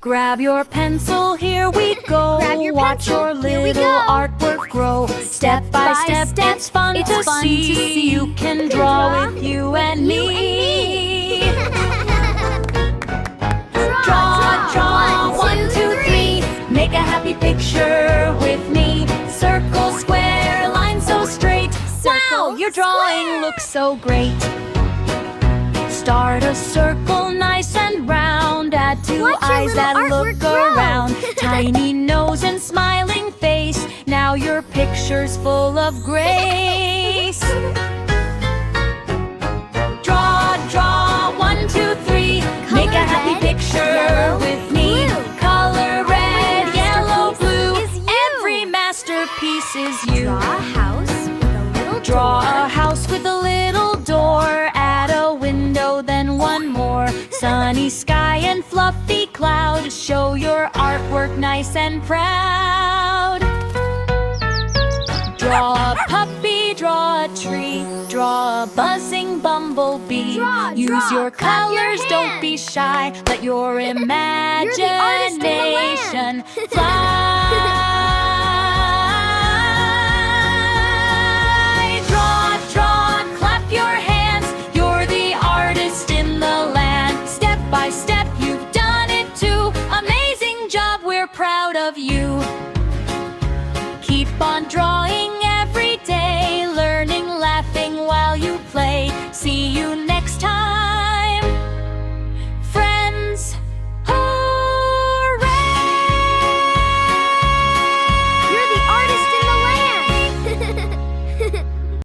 Grab your pencil, here we go. Watch your little artwork grow. Step by step, it's fun to see. You can draw with you and me. Draw, 1, 2, 3. Make a happy picture with me. Circle, square, line so straight. Wow, your drawing looks so great. Start a circle nice and round. Add 2 eyes that look around. Tiny nose and smiling face. Now your picture's full of grace. Draw, 1, 2, 3. Make a happy picture with me. Color red, yellow, blue. Every masterpiece is you. Draw a house with a little door. Add a window, then one more. Sunny sky and fluffy cloud. Show your artwork nice and proud. Draw a puppy, draw a tree. Draw a buzzing bumblebee. Use your colors, don't be shy. Let your imagination fly. Draw, clap your hands. You're the artist in the land. Step by step, you've done it too. Amazing job, we're proud of you. Keep on drawing